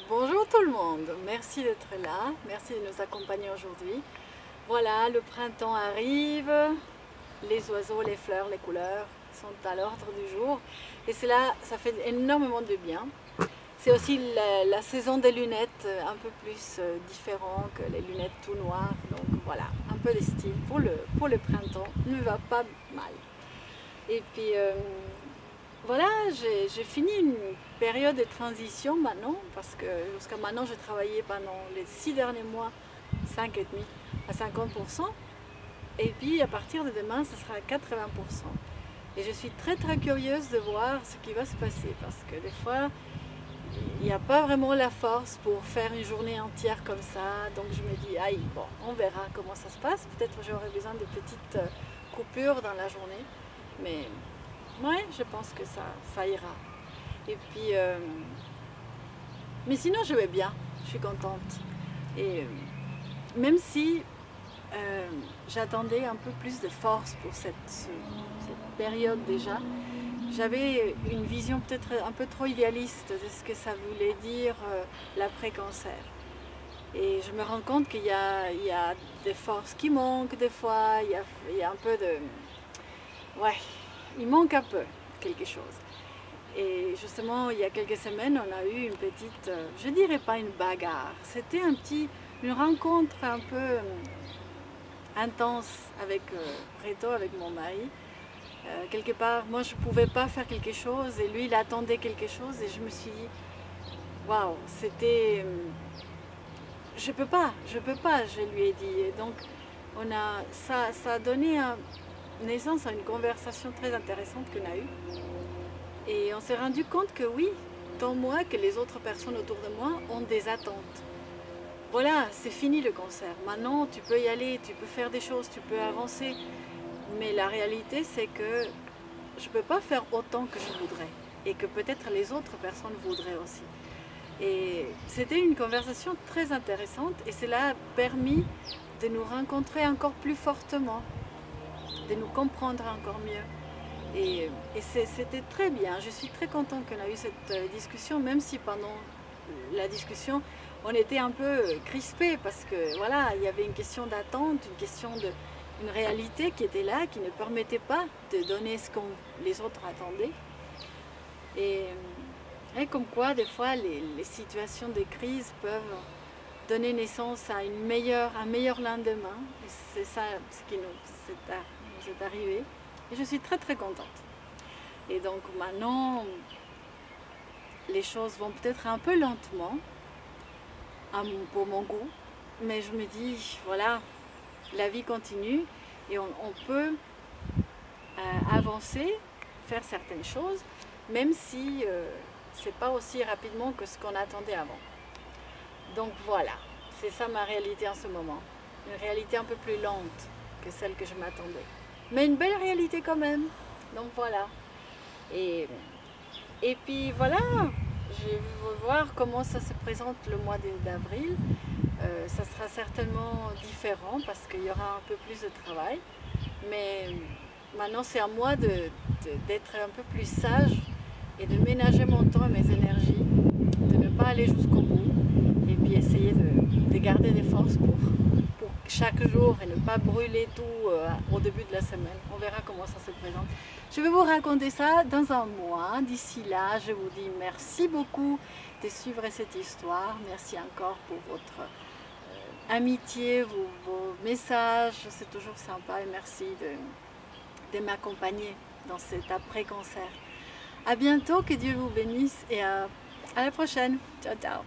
Bonjour tout le monde, merci d'être là, merci de nous accompagner aujourd'hui. Voilà, le printemps arrive, les oiseaux, les fleurs, les couleurs sont à l'ordre du jour et cela, ça fait énormément de bien. C'est aussi la saison des lunettes un peu plus différent que les lunettes tout noires, donc voilà, un peu de style pour le printemps ne va pas mal. Et puis voilà, j'ai fini une période de transition maintenant, parce que jusqu'à maintenant j'ai travaillé pendant les 6 derniers mois, 5,5 à 50%, et puis à partir de demain ce sera à 80%. Et je suis très curieuse de voir ce qui va se passer, parce que des fois il n'y a pas vraiment la force pour faire une journée entière comme ça, donc je me dis, aïe, bon, on verra comment ça se passe, peut-être j'aurai besoin de petites coupures dans la journée, mais ouais, je pense que ça ira. Et puis, mais sinon je vais bien, je suis contente. Et même si j'attendais un peu plus de force pour cette période déjà, j'avais une vision peut-être un peu trop idéaliste de ce que ça voulait dire l'après-cancer. Et je me rends compte qu'il y a des forces qui manquent des fois, il y a un peu de... Ouais, il manque un peu quelque chose. Et justement, il y a quelques semaines, on a eu une petite, je dirais pas une bagarre, c'était une rencontre un peu intense avec Reto, avec mon mari. Quelque part, moi je ne pouvais pas faire quelque chose et lui il attendait quelque chose et je me suis dit, waouh, c'était... je peux pas, je lui ai dit. Et donc ça a donné naissance à une conversation très intéressante qu'on a eue. Et on s'est rendu compte que oui, tant moi que les autres personnes autour de moi ont des attentes. Voilà, c'est fini le cancer. Maintenant, tu peux y aller, tu peux faire des choses, tu peux avancer. Mais la réalité, c'est que je ne peux pas faire autant que je voudrais. Et que peut-être les autres personnes voudraient aussi. Et c'était une conversation très intéressante et cela a permis de nous rencontrer encore plus fortement, de nous comprendre encore mieux. Et c'était très bien, je suis très contente qu'on a eu cette discussion, même si pendant la discussion, on était un peu crispés parce que voilà, il y avait une question d'attente, une question une réalité qui était là, qui ne permettait pas de donner ce que les autres attendaient. Et comme quoi, des fois, les situations de crise peuvent donner naissance à un meilleur lendemain. Et c'est ça ce qui nous est arrivé. Et je suis très contente. Et donc maintenant, les choses vont peut-être un peu lentement, pour mon goût. Mais je me dis, voilà, la vie continue et on peut avancer, faire certaines choses, même si c'est pas aussi rapidement que ce qu'on attendait avant. Donc voilà, c'est ça ma réalité en ce moment. Une réalité un peu plus lente que celle que je m'attendais. Mais une belle réalité quand même. Donc voilà. Et puis voilà, je vais voir comment ça se présente le mois d'avril. Ça sera certainement différent parce qu'il y aura un peu plus de travail. Mais maintenant c'est à moi d'être un peu plus sage et de ménager mon temps et mes énergies, de ne pas aller jusqu'au bout et puis essayer de garder des forces pour chaque jour et ne pas brûler tout au début de la semaine. On verra comment ça se présente. Je vais vous raconter ça dans un mois. D'ici là, je vous dis merci beaucoup de suivre cette histoire. Merci encore pour votre amitié, vos messages. C'est toujours sympa et merci de m'accompagner dans cet après-cancer. À bientôt, que Dieu vous bénisse et à la prochaine. Ciao, ciao.